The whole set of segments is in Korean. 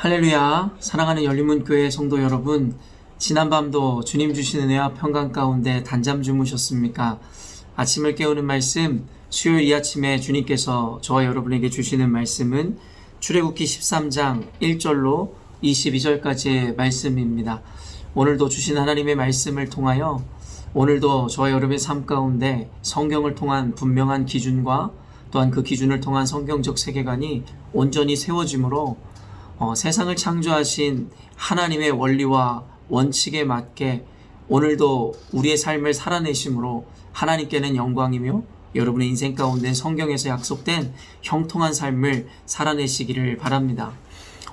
할렐루야. 사랑하는 열린문교회 성도 여러분, 지난밤도 주님 주신 은혜와 평강 가운데 단잠 주무셨습니까? 아침을 깨우는 말씀, 수요일 이 아침에 주님께서 저와 여러분에게 주시는 말씀은 출애굽기 13장 1절로 22절까지의 말씀입니다. 오늘도 주신 하나님의 말씀을 통하여 오늘도 저와 여러분의 삶 가운데 성경을 통한 분명한 기준과 또한 그 기준을 통한 성경적 세계관이 온전히 세워지므로 세상을 창조하신 하나님의 원리와 원칙에 맞게 오늘도 우리의 삶을 살아내심으로 하나님께는 영광이며 여러분의 인생 가운데 성경에서 약속된 형통한 삶을 살아내시기를 바랍니다.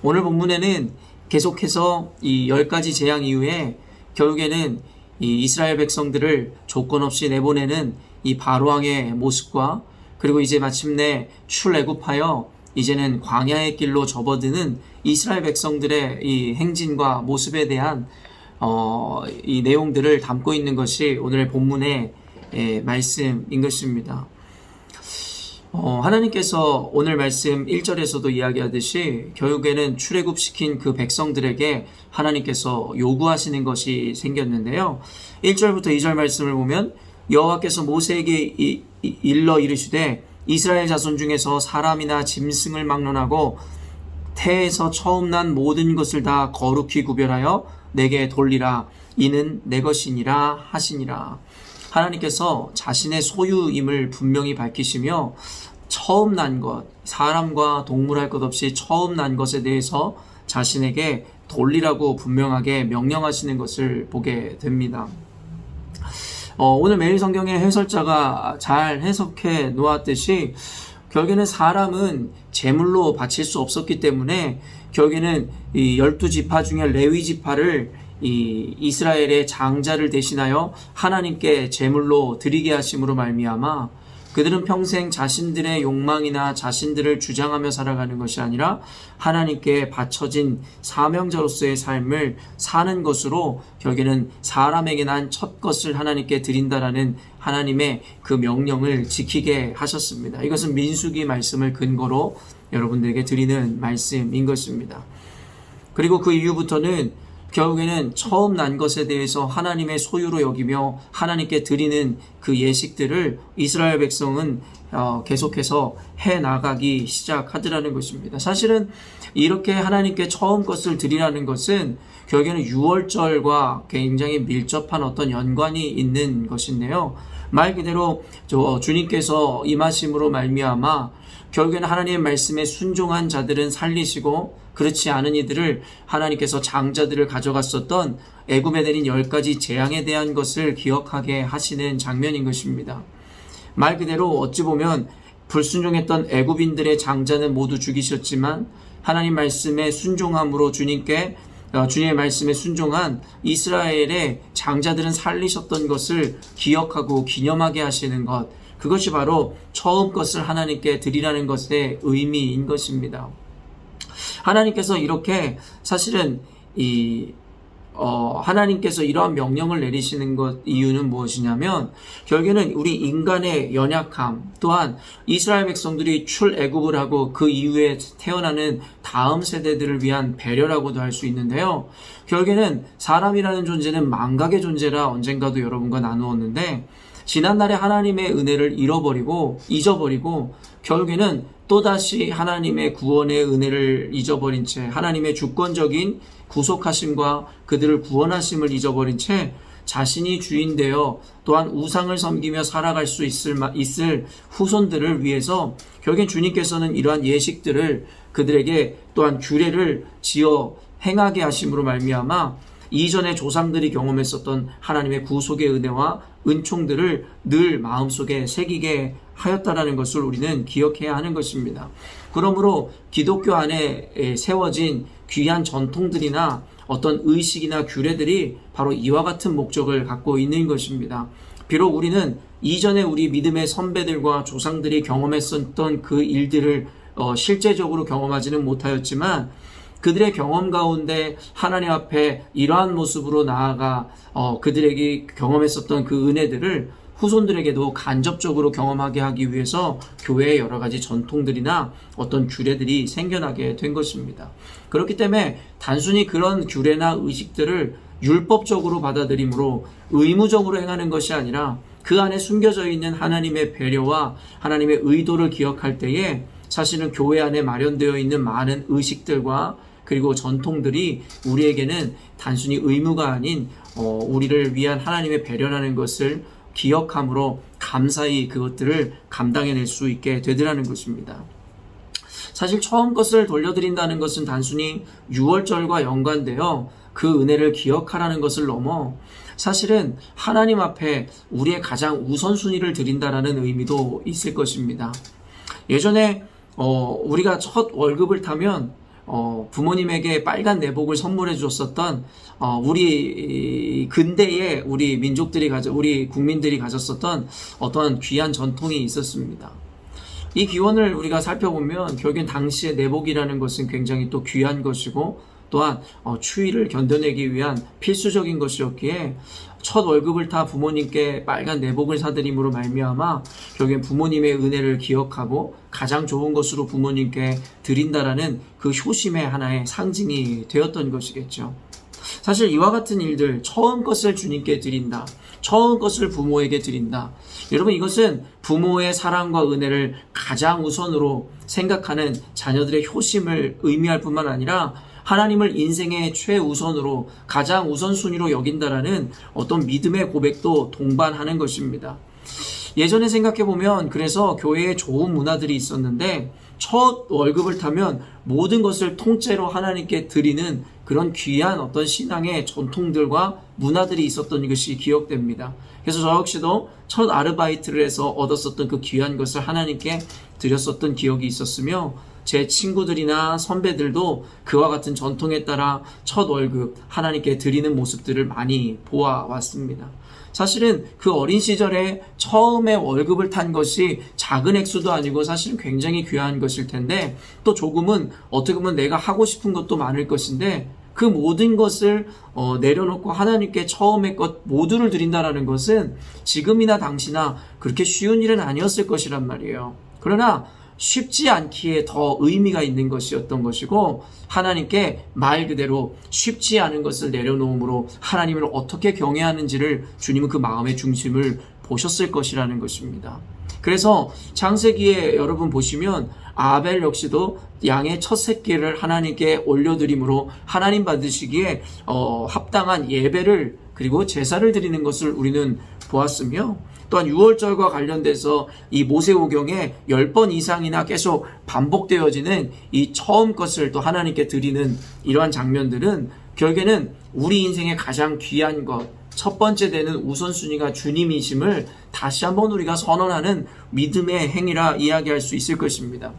오늘 본문에는 계속해서 이 10가지 재앙 이후에 결국에는 이 이스라엘 백성들을 조건 없이 내보내는 이 바로왕의 모습과 그리고 이제 마침내 출애굽하여 이제는 광야의 길로 접어드는 이스라엘 백성들의 이 행진과 모습에 대한 이 내용들을 담고 있는 것이 오늘의 본문의 말씀인 것입니다. 하나님께서 오늘 말씀 1절에서도 이야기하듯이 결국에는 출애굽시킨 그 백성들에게 하나님께서 요구하시는 것이 생겼는데요. 1절부터 2절 말씀을 보면 여호와께서 모세에게 일러 이르시되 이스라엘 자손 중에서 사람이나 짐승을 막론하고 태에서 처음 난 모든 것을 다 거룩히 구별하여 내게 돌리라. 이는 내 것이니라 하시니라. 하나님께서 자신의 소유임을 분명히 밝히시며 처음 난 것, 사람과 동물 할 것 없이 처음 난 것에 대해서 자신에게 돌리라고 분명하게 명령하시는 것을 보게 됩니다. 오늘 매일 성경의 해설자가 잘 해석해 놓았듯이 결국에는 사람은 제물로 바칠 수 없었기 때문에 결국에는 이 12지파 중에 레위 지파를 이 이스라엘의 장자를 대신하여 하나님께 제물로 드리게 하심으로 말미암아 그들은 평생 자신들의 욕망이나 자신들을 주장하며 살아가는 것이 아니라 하나님께 바쳐진 사명자로서의 삶을 사는 것으로 결국에는 사람에게 난 첫 것을 하나님께 드린다라는 하나님의 그 명령을 지키게 하셨습니다. 이것은 민수기 말씀을 근거로 여러분들에게 드리는 말씀인 것입니다. 그리고 그 이후부터는 결국에는 처음 난 것에 대해서 하나님의 소유로 여기며 하나님께 드리는 그 예식들을 이스라엘 백성은 계속해서 해나가기 시작하더라는 것입니다. 사실은 이렇게 하나님께 처음 것을 드리라는 것은 결국에는 유월절과 굉장히 밀접한 어떤 연관이 있는 것인데요. 말 그대로 주님께서 임하심으로 말미암아 결국에는 하나님의 말씀에 순종한 자들은 살리시고 그렇지 않은 이들을 하나님께서 장자들을 가져갔었던 애굽에 내린 10가지 재앙에 대한 것을 기억하게 하시는 장면인 것입니다. 말 그대로 어찌 보면 불순종했던 애굽인들의 장자는 모두 죽이셨지만 하나님 말씀에 순종함으로 주님의 말씀에 순종한 이스라엘의 장자들은 살리셨던 것을 기억하고 기념하게 하시는 것, 그것이 바로 처음 것을 하나님께 드리라는 것의 의미인 것입니다. 하나님께서 이렇게 사실은 하나님께서 이러한 명령을 내리시는 것 이유는 무엇이냐면 결국에는 우리 인간의 연약함 또한 이스라엘 백성들이 출애굽을 하고 그 이후에 태어나는 다음 세대들을 위한 배려라고도 할 수 있는데요. 결국에는 사람이라는 존재는 망각의 존재라 언젠가도 여러분과 나누었는데 지난날에 하나님의 은혜를 잊어버리고 결국에는 또다시 하나님의 구원의 은혜를 잊어버린 채 하나님의 주권적인 구속하심과 그들을 구원하심을 잊어버린 채 자신이 주인 되어 또한 우상을 섬기며 살아갈 수 있을 후손들을 위해서 결국엔 주님께서는 이러한 예식들을 그들에게 또한 규례를 지어 행하게 하심으로 말미암아 이전에 조상들이 경험했었던 하나님의 구속의 은혜와 은총들을 늘 마음속에 새기게 하였다라는 것을 우리는 기억해야 하는 것입니다. 그러므로 기독교 안에 세워진 귀한 전통들이나 어떤 의식이나 규례들이 바로 이와 같은 목적을 갖고 있는 것입니다. 비록 우리는 이전에 우리 믿음의 선배들과 조상들이 경험했었던 그 일들을 실제적으로 경험하지는 못하였지만 그들의 경험 가운데 하나님 앞에 이러한 모습으로 나아가 그들에게 경험했었던 그 은혜들을 후손들에게도 간접적으로 경험하게 하기 위해서 교회의 여러 가지 전통들이나 어떤 규례들이 생겨나게 된 것입니다. 그렇기 때문에 단순히 그런 규례나 의식들을 율법적으로 받아들이므로 의무적으로 행하는 것이 아니라 그 안에 숨겨져 있는 하나님의 배려와 하나님의 의도를 기억할 때에 사실은 교회 안에 마련되어 있는 많은 의식들과 그리고 전통들이 우리에게는 단순히 의무가 아닌 우리를 위한 하나님의 배려라는 것을 기억함으로 감사히 그것들을 감당해낼 수 있게 되더라는 것입니다. 사실 처음 것을 돌려드린다는 것은 단순히 유월절과 연관되어 그 은혜를 기억하라는 것을 넘어 사실은 하나님 앞에 우리의 가장 우선순위를 드린다라는 의미도 있을 것입니다. 예전에 우리가 첫 월급을 타면 부모님에게 빨간 내복을 선물해 줬었던 우리 근대에 우리 국민들이 가졌었던 어떠한 귀한 전통이 있었습니다. 이 기원을 우리가 살펴보면 결국엔 당시의 내복이라는 것은 굉장히 또 귀한 것이고 또한 추위를 견뎌내기 위한 필수적인 것이었기에 첫 월급을 타 부모님께 빨간 내복을 사드림으로 말미암아 결국엔 부모님의 은혜를 기억하고 가장 좋은 것으로 부모님께 드린다라는 그 효심의 하나의 상징이 되었던 것이겠죠. 사실 이와 같은 일들, 처음 것을 주님께 드린다, 처음 것을 부모에게 드린다, 여러분 이것은 부모의 사랑과 은혜를 가장 우선으로 생각하는 자녀들의 효심을 의미할 뿐만 아니라 하나님을 인생의 최우선으로 가장 우선순위로 여긴다라는 어떤 믿음의 고백도 동반하는 것입니다. 예전에 생각해보면 그래서 교회에 좋은 문화들이 있었는데 첫 월급을 타면 모든 것을 통째로 하나님께 드리는 그런 귀한 어떤 신앙의 전통들과 문화들이 있었던 것이 기억됩니다. 그래서 저 역시도 첫 아르바이트를 해서 얻었었던 그 귀한 것을 하나님께 드렸었던 기억이 있었으며 제 친구들이나 선배들도 그와 같은 전통에 따라 첫 월급 하나님께 드리는 모습들을 많이 보아왔습니다. 사실은 그 어린 시절에 처음에 월급을 탄 것이 작은 액수도 아니고 사실은 굉장히 귀한 것일 텐데 또 조금은 어떻게 보면 내가 하고 싶은 것도 많을 것인데 그 모든 것을 내려놓고 하나님께 처음의 것 모두를 드린다라는 것은 지금이나 당시나 그렇게 쉬운 일은 아니었을 것이란 말이에요. 그러나 쉽지 않기에 더 의미가 있는 것이었던 것이고 하나님께 말 그대로 쉽지 않은 것을 내려놓음으로 하나님을 어떻게 경외하는지를 주님은 그 마음의 중심을 보셨을 것이라는 것입니다. 그래서 창세기에 여러분 보시면 아벨 역시도 양의 첫 새끼를 하나님께 올려드림으로 하나님 받으시기에 합당한 예배를 그리고 제사를 드리는 것을 우리는 보았으며 또한 유월절과 관련돼서 이 모세오경에 10번 이상이나 계속 반복되어지는 이 처음 것을 또 하나님께 드리는 이러한 장면들은 결국에는 우리 인생의 가장 귀한 것, 첫 번째 되는 우선순위가 주님이심을 다시 한번 우리가 선언하는 믿음의 행위라 이야기할 수 있을 것입니다.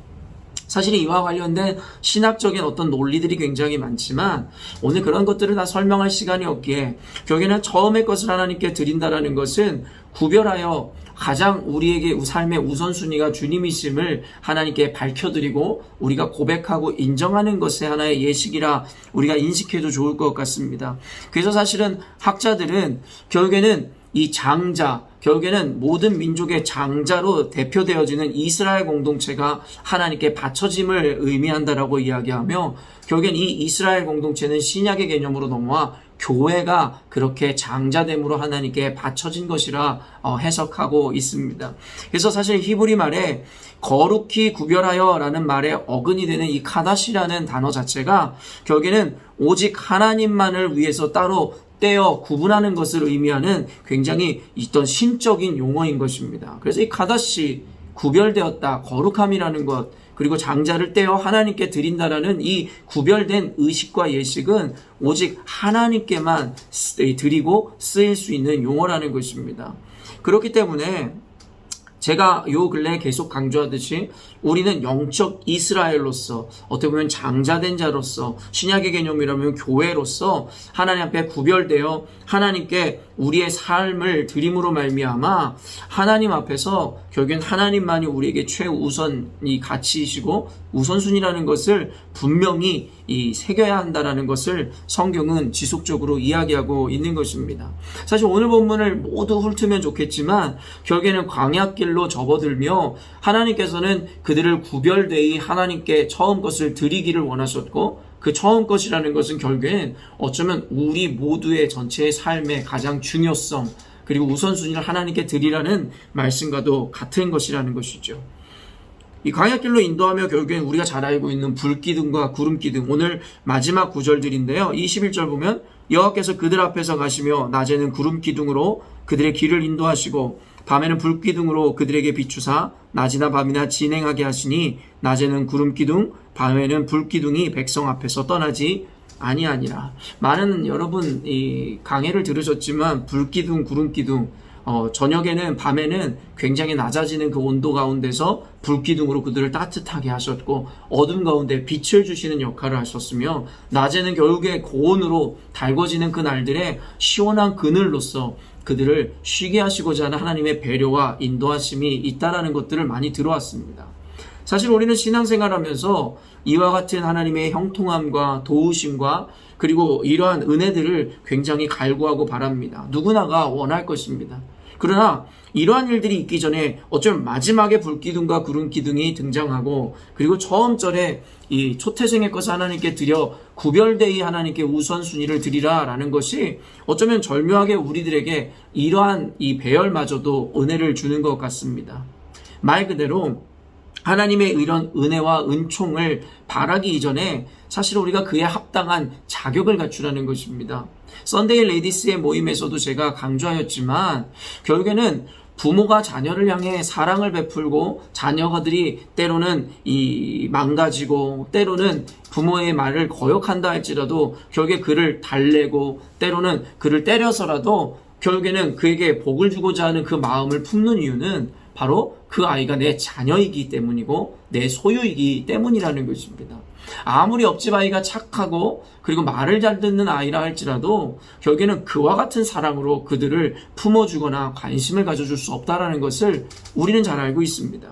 사실 이와 관련된 신학적인 어떤 논리들이 굉장히 많지만 오늘 그런 것들을 다 설명할 시간이 없기에 결국에는 처음의 것을 하나님께 드린다라는 것은 구별하여 가장 우리에게 삶의 우선순위가 주님이심을 하나님께 밝혀드리고 우리가 고백하고 인정하는 것의 하나의 예식이라 우리가 인식해도 좋을 것 같습니다. 그래서 사실은 학자들은 결국에는 이 장자, 결국에는 모든 민족의 장자로 대표되어지는 이스라엘 공동체가 하나님께 바쳐짐을 의미한다라고 이야기하며 결국엔 이 이스라엘 공동체는 신약의 개념으로 넘어와 교회가 그렇게 장자됨으로 하나님께 바쳐진 것이라 해석하고 있습니다. 그래서 사실 히브리 말에 거룩히 구별하여 라는 말에 어근이 되는 이 카다시라는 단어 자체가 결국에는 오직 하나님만을 위해서 따로 떼어 구분하는 것을 의미하는 굉장히 있던 신적인 용어인 것입니다. 그래서 이 카다시, 구별되었다, 거룩함이라는 것, 그리고 장자를 떼어 하나님께 드린다라는 이 구별된 의식과 예식은 오직 하나님께만 드리고 쓰일 수 있는 용어라는 것입니다. 그렇기 때문에 제가 요 근래 계속 강조하듯이 우리는 영적 이스라엘로서, 어떻게 보면 장자된 자로서, 신약의 개념이라면 교회로서 하나님 앞에 구별되어 하나님께 우리의 삶을 드림으로 말미암아 하나님 앞에서 결국엔 하나님만이 우리에게 최우선이 가치이시고 우선순위라는 것을 분명히 새겨야 한다는 것을 성경은 지속적으로 이야기하고 있는 것입니다. 사실 오늘 본문을 모두 훑으면 좋겠지만 결국에는 광야길로 접어들며 하나님께서는 그들을 구별되이 하나님께 처음 것을 드리기를 원하셨고, 그 처음 것이라는 것은 결국엔 어쩌면 우리 모두의 전체의 삶의 가장 중요성, 그리고 우선순위를 하나님께 드리라는 말씀과도 같은 것이라는 것이죠. 이 광야길로 인도하며 결국엔 우리가 잘 알고 있는 불기둥과 구름기둥, 오늘 마지막 구절들인데요. 21절 보면 여호와께서 그들 앞에서 가시며 낮에는 구름기둥으로 그들의 길을 인도하시고 밤에는 불기둥으로 그들에게 비추사 낮이나 밤이나 진행하게 하시니 낮에는 구름기둥 밤에는 불기둥이 백성 앞에서 떠나지 아니하니라. 많은 여러분 이 강해를 들으셨지만 불기둥, 구름기둥, 저녁에는 밤에는 굉장히 낮아지는 그 온도 가운데서 불기둥으로 그들을 따뜻하게 하셨고 어둠 가운데 빛을 주시는 역할을 하셨으며, 낮에는 결국에 고온으로 달궈지는 그 날들에 시원한 그늘로서 그들을 쉬게 하시고자 하는 하나님의 배려와 인도하심이 있다라는 것들을 많이 들어왔습니다. 사실 우리는 신앙생활하면서 이와 같은 하나님의 형통함과 도우심과 그리고 이러한 은혜들을 굉장히 갈구하고 바랍니다. 누구나가 원할 것입니다. 그러나 이러한 일들이 있기 전에 어쩌면 마지막에 불기둥과 구름기둥이 등장하고, 그리고 처음 절에 이 초태생의 것을 하나님께 드려 구별되이 하나님께 우선순위를 드리라라는 것이 어쩌면 절묘하게 우리들에게 이러한 이 배열마저도 은혜를 주는 것 같습니다. 말 그대로 하나님의 이런 은혜와 은총을 바라기 이전에 사실 우리가 그에 합당한 자격을 갖추라는 것입니다. 썬데이 레디스의 모임에서도 제가 강조하였지만 결국에는 부모가 자녀를 향해 사랑을 베풀고 자녀들이 때로는 망가지고 때로는 부모의 말을 거역한다 할지라도 결국에 그를 달래고 때로는 그를 때려서라도 결국에는 그에게 복을 주고자 하는 그 마음을 품는 이유는 바로 그 아이가 내 자녀이기 때문이고 내 소유이기 때문이라는 것입니다. 아무리 옆집 아이가 착하고 그리고 말을 잘 듣는 아이라 할지라도 결국에는 그와 같은 사랑으로 그들을 품어주거나 관심을 가져줄 수 없다는 것을 우리는 잘 알고 있습니다.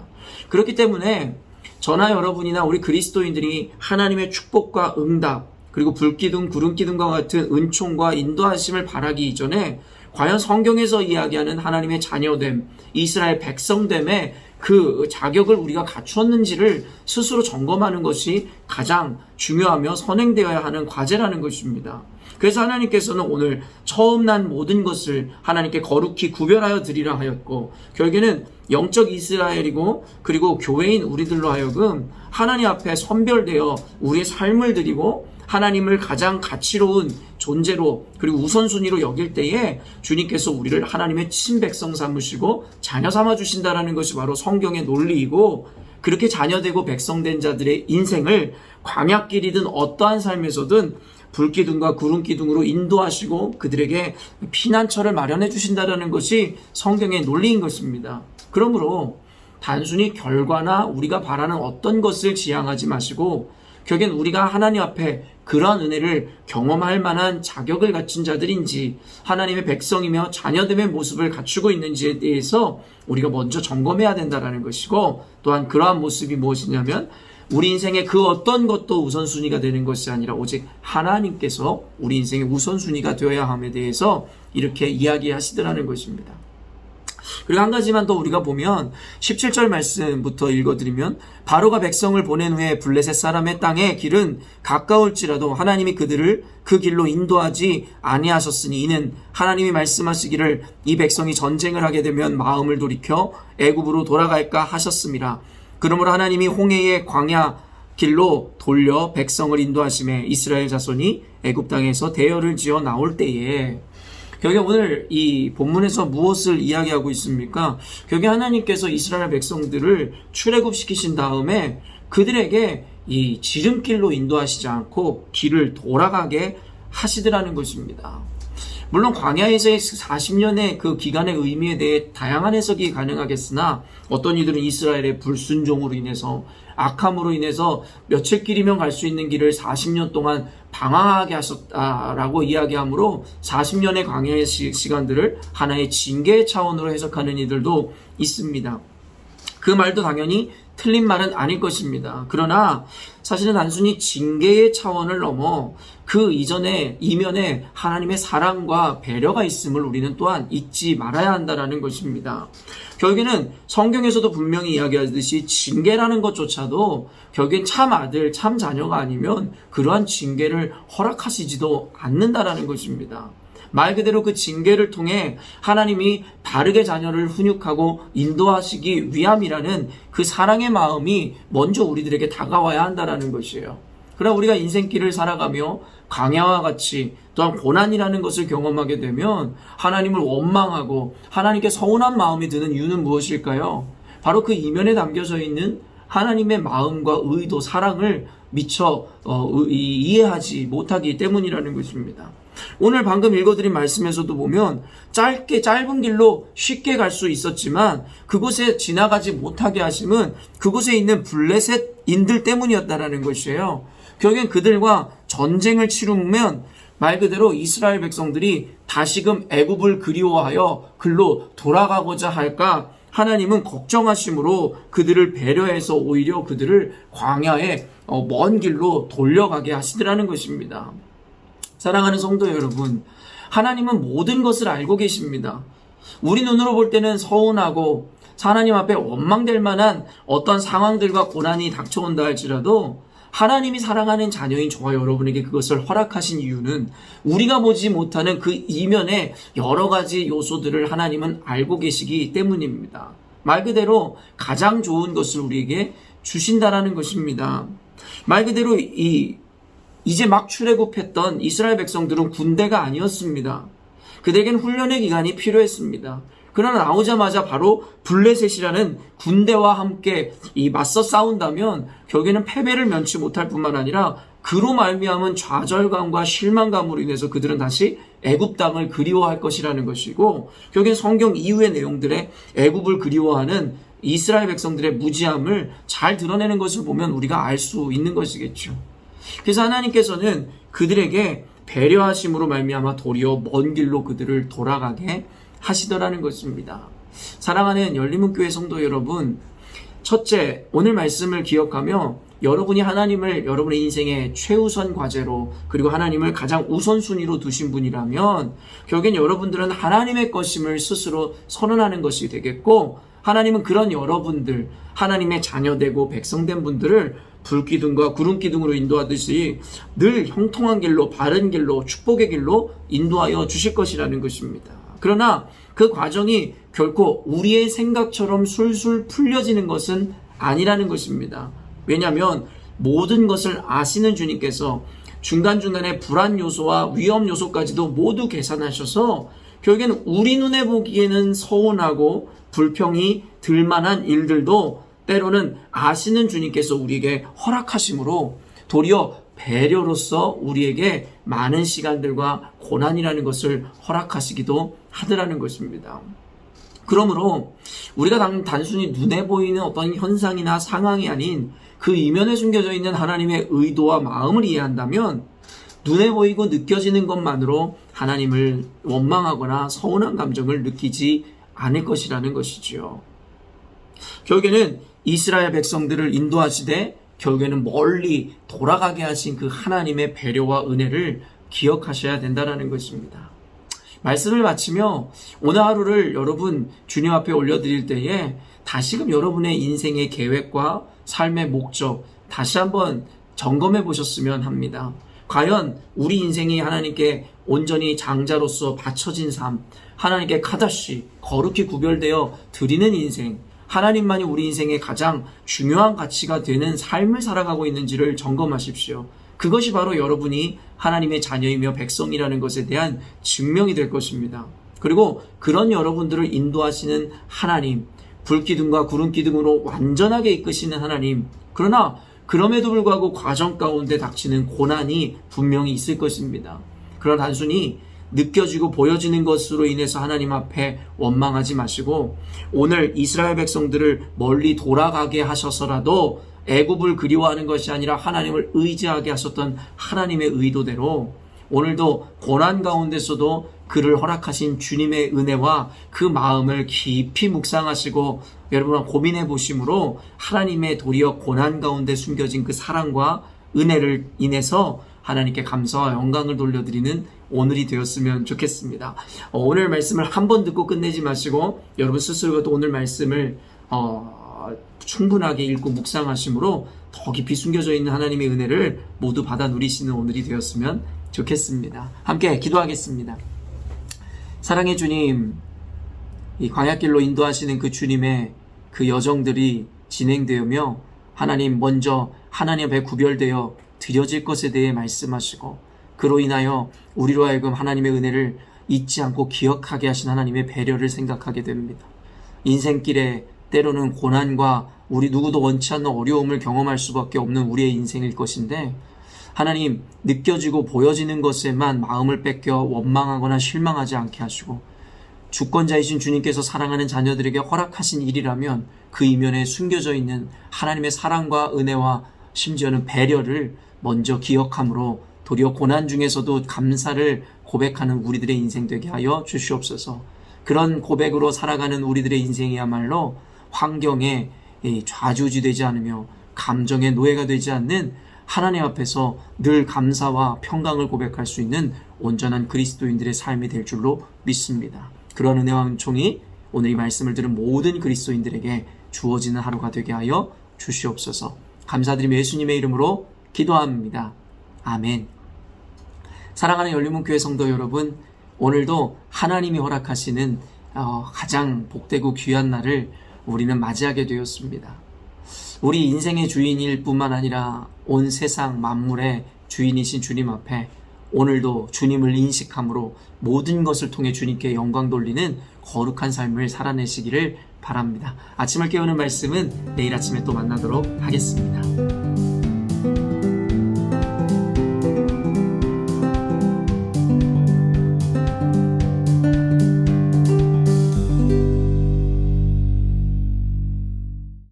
그렇기 때문에 저나 여러분이나 우리 그리스도인들이 하나님의 축복과 응답, 그리고 불기둥, 구름기둥과 같은 은총과 인도하심을 바라기 이전에 과연 성경에서 이야기하는 하나님의 자녀됨, 이스라엘 백성됨의 그 자격을 우리가 갖추었는지를 스스로 점검하는 것이 가장 중요하며 선행되어야 하는 과제라는 것입니다. 그래서 하나님께서는 오늘 처음 난 모든 것을 하나님께 거룩히 구별하여 드리라 하였고, 결국에는 영적 이스라엘이고 그리고 교회인 우리들로 하여금 하나님 앞에 선별되어 우리의 삶을 드리고 하나님을 가장 가치로운 존재로 그리고 우선순위로 여길 때에 주님께서 우리를 하나님의 친백성 삼으시고 자녀 삼아 주신다라는 것이 바로 성경의 논리이고, 그렇게 자녀되고 백성된 자들의 인생을 광야길이든 어떠한 삶에서든 불기둥과 구름기둥으로 인도하시고 그들에게 피난처를 마련해 주신다라는 것이 성경의 논리인 것입니다. 그러므로 단순히 결과나 우리가 바라는 어떤 것을 지향하지 마시고 결국엔 우리가 하나님 앞에 그러한 은혜를 경험할 만한 자격을 갖춘 자들인지, 하나님의 백성이며 자녀됨의 모습을 갖추고 있는지에 대해서 우리가 먼저 점검해야 된다는 것이고, 또한 그러한 모습이 무엇이냐면 우리 인생의 그 어떤 것도 우선순위가 되는 것이 아니라 오직 하나님께서 우리 인생의 우선순위가 되어야 함에 대해서 이렇게 이야기하시더라는 것입니다. 그리고 한 가지만 더 우리가 보면 17절 말씀부터 읽어드리면, 바로가 백성을 보낸 후에 블레셋 사람의 땅의 길은 가까울지라도 하나님이 그들을 그 길로 인도하지 아니하셨으니 이는 하나님이 말씀하시기를 이 백성이 전쟁을 하게 되면 마음을 돌이켜 애굽으로 돌아갈까 하셨음이라. 그러므로 하나님이 홍해의 광야 길로 돌려 백성을 인도하심에 이스라엘 자손이 애굽 땅에서 대열을 지어 나올 때에, 결국에 오늘 이 본문에서 무엇을 이야기하고 있습니까? 결국에 하나님께서 이스라엘 백성들을 출애굽시키신 다음에 그들에게 이 지름길로 인도하시지 않고 길을 돌아가게 하시더라는 것입니다. 물론 광야에서의 40년의 그 기간의 의미에 대해 다양한 해석이 가능하겠으나 어떤 이들은 이스라엘의 불순종으로 인해서 악함으로 인해서 며칠 길이면 갈 수 있는 길을 40년 동안 방황하게 하셨다라고 이야기하므로 40년의 광야의 시간들을 하나의 징계의 차원으로 해석하는 이들도 있습니다. 그 말도 당연히 틀린 말은 아닐 것입니다. 그러나 사실은 단순히 징계의 차원을 넘어 그 이면에 하나님의 사랑과 배려가 있음을 우리는 또한 잊지 말아야 한다는 것입니다. 결국에는 성경에서도 분명히 이야기하듯이 징계라는 것조차도 결국엔 참 아들, 참 자녀가 아니면 그러한 징계를 허락하시지도 않는다라는 것입니다. 말 그대로 그 징계를 통해 하나님이 바르게 자녀를 훈육하고 인도하시기 위함이라는 그 사랑의 마음이 먼저 우리들에게 다가와야 한다는 것이에요. 그러나 우리가 인생길을 살아가며 광야와 같이 또한 고난이라는 것을 경험하게 되면 하나님을 원망하고 하나님께 서운한 마음이 드는 이유는 무엇일까요? 바로 그 이면에 담겨져 있는 하나님의 마음과 의도, 사랑을 미처 이해하지 못하기 때문이라는 것입니다. 오늘 방금 읽어드린 말씀에서도 보면 짧은 길로 쉽게 갈 수 있었지만 그곳에 지나가지 못하게 하심은 그곳에 있는 블레셋인들 때문이었다라는 것이에요. 결국엔 그들과 전쟁을 치르면 말 그대로 이스라엘 백성들이 다시금 애굽을 그리워하여 글로 돌아가고자 할까 하나님은 걱정하심으로 그들을 배려해서 오히려 그들을 광야에 먼 길로 돌려가게 하시더라는 것입니다. 사랑하는 성도 여러분, 하나님은 모든 것을 알고 계십니다. 우리 눈으로 볼 때는 서운하고 하나님 앞에 원망될 만한 어떤 상황들과 고난이 닥쳐온다 할지라도 하나님이 사랑하는 자녀인 저와 여러분에게 그것을 허락하신 이유는 우리가 보지 못하는 그 이면의 여러 가지 요소들을 하나님은 알고 계시기 때문입니다. 말 그대로 가장 좋은 것을 우리에게 주신다라는 것입니다. 말 그대로 이제 막 출애굽했던 이스라엘 백성들은 군대가 아니었습니다. 그들에겐 훈련의 기간이 필요했습니다. 그러나 나오자마자 바로 블레셋이라는 군대와 함께 맞서 싸운다면 결국에는 패배를 면치 못할 뿐만 아니라 그로 말미암은 좌절감과 실망감으로 인해서 그들은 다시 애굽 땅을 그리워할 것이라는 것이고, 결국엔 성경 이후의 내용들의 애굽을 그리워하는 이스라엘 백성들의 무지함을 잘 드러내는 것을 보면 우리가 알 수 있는 것이겠죠. 그래서 하나님께서는 그들에게 배려하심으로 말미암아 도리어 먼 길로 그들을 돌아가게 하시더라는 것입니다. 사랑하는 열림문교회 성도 여러분, 첫째, 오늘 말씀을 기억하며 여러분이 하나님을 여러분의 인생의 최우선 과제로 그리고 하나님을 가장 우선순위로 두신 분이라면 결국엔 여러분들은 하나님의 것임을 스스로 선언하는 것이 되겠고, 하나님은 그런 여러분들, 하나님의 자녀되고 백성된 분들을 불기둥과 구름기둥으로 인도하듯이 늘 형통한 길로, 바른 길로, 축복의 길로 인도하여 주실 것이라는 것입니다. 그러나 그 과정이 결코 우리의 생각처럼 술술 풀려지는 것은 아니라는 것입니다. 왜냐하면 모든 것을 아시는 주님께서 중간중간에 불안 요소와 위험 요소까지도 모두 계산하셔서 결국에는 우리 눈에 보기에는 서운하고 불평이 들만한 일들도 때로는 아시는 주님께서 우리에게 허락하심으로 도리어 배려로서 우리에게 많은 시간들과 고난이라는 것을 허락하시기도 하더라는 것입니다. 그러므로 우리가 단순히 눈에 보이는 어떤 현상이나 상황이 아닌 그 이면에 숨겨져 있는 하나님의 의도와 마음을 이해한다면 눈에 보이고 느껴지는 것만으로 하나님을 원망하거나 서운한 감정을 느끼지 않을 것이라는 것이지요. 결국에는 이스라엘 백성들을 인도하시되 결국에는 멀리 돌아가게 하신 그 하나님의 배려와 은혜를 기억하셔야 된다는 것입니다. 말씀을 마치며 오늘 하루를 여러분 주님 앞에 올려드릴 때에 다시금 여러분의 인생의 계획과 삶의 목적 다시 한번 점검해 보셨으면 합니다. 과연 우리 인생이 하나님께 온전히 장자로서 바쳐진 삶, 하나님께 카다시 거룩히 구별되어 드리는 인생, 하나님만이 우리 인생의 가장 중요한 가치가 되는 삶을 살아가고 있는지를 점검하십시오. 그것이 바로 여러분이 하나님의 자녀이며 백성이라는 것에 대한 증명이 될 것입니다. 그리고 그런 여러분들을 인도하시는 하나님, 불기둥과 구름기둥으로 완전하게 이끄시는 하나님, 그러나 그럼에도 불구하고 과정 가운데 닥치는 고난이 분명히 있을 것입니다. 그러나 단순히 느껴지고 보여지는 것으로 인해서 하나님 앞에 원망하지 마시고 오늘 이스라엘 백성들을 멀리 돌아가게 하셔서라도 애굽을 그리워하는 것이 아니라 하나님을 의지하게 하셨던 하나님의 의도대로 오늘도 고난 가운데서도 그를 허락하신 주님의 은혜와 그 마음을 깊이 묵상하시고 여러분 고민해 보심으로 하나님의 도리어 고난 가운데 숨겨진 그 사랑과 은혜를 인해서 하나님께 감사와 영광을 돌려드리는 오늘이 되었으면 좋겠습니다. 오늘 말씀을 한 번 듣고 끝내지 마시고 여러분 스스로도 오늘 말씀을 충분하게 읽고 묵상하심으로 더 깊이 숨겨져 있는 하나님의 은혜를 모두 받아 누리시는 오늘이 되었으면 좋겠습니다. 함께 기도하겠습니다. 사랑의 주님, 이 광야길로 인도하시는 그 주님의 그 여정들이 진행되며 하나님 먼저 하나님 앞에 구별되어 드려질 것에 대해 말씀하시고 그로 인하여 우리로 하여금 하나님의 은혜를 잊지 않고 기억하게 하신 하나님의 배려를 생각하게 됩니다. 인생길에 때로는 고난과 우리 누구도 원치 않는 어려움을 경험할 수밖에 없는 우리의 인생일 것인데 하나님 느껴지고 보여지는 것에만 마음을 뺏겨 원망하거나 실망하지 않게 하시고 주권자이신 주님께서 사랑하는 자녀들에게 허락하신 일이라면 그 이면에 숨겨져 있는 하나님의 사랑과 은혜와 심지어는 배려를 먼저 기억함으로 도리어 고난 중에서도 감사를 고백하는 우리들의 인생 되게 하여 주시옵소서. 그런 고백으로 살아가는 우리들의 인생이야말로 환경에 좌지우지되지 않으며 감정의 노예가 되지 않는 하나님 앞에서 늘 감사와 평강을 고백할 수 있는 온전한 그리스도인들의 삶이 될 줄로 믿습니다. 그런 은혜와 은총이 오늘 이 말씀을 들은 모든 그리스도인들에게 주어지는 하루가 되게 하여 주시옵소서. 감사드리며 예수님의 이름으로 기도합니다. 아멘. 사랑하는 열린문교회 성도 여러분, 오늘도 하나님이 허락하시는 가장 복되고 귀한 날을 우리는 맞이하게 되었습니다. 우리 인생의 주인일 뿐만 아니라 온 세상 만물의 주인이신 주님 앞에 오늘도 주님을 인식함으로 모든 것을 통해 주님께 영광 돌리는 거룩한 삶을 살아내시기를 바랍니다. 아침을 깨우는 말씀은 내일 아침에 또 만나도록 하겠습니다.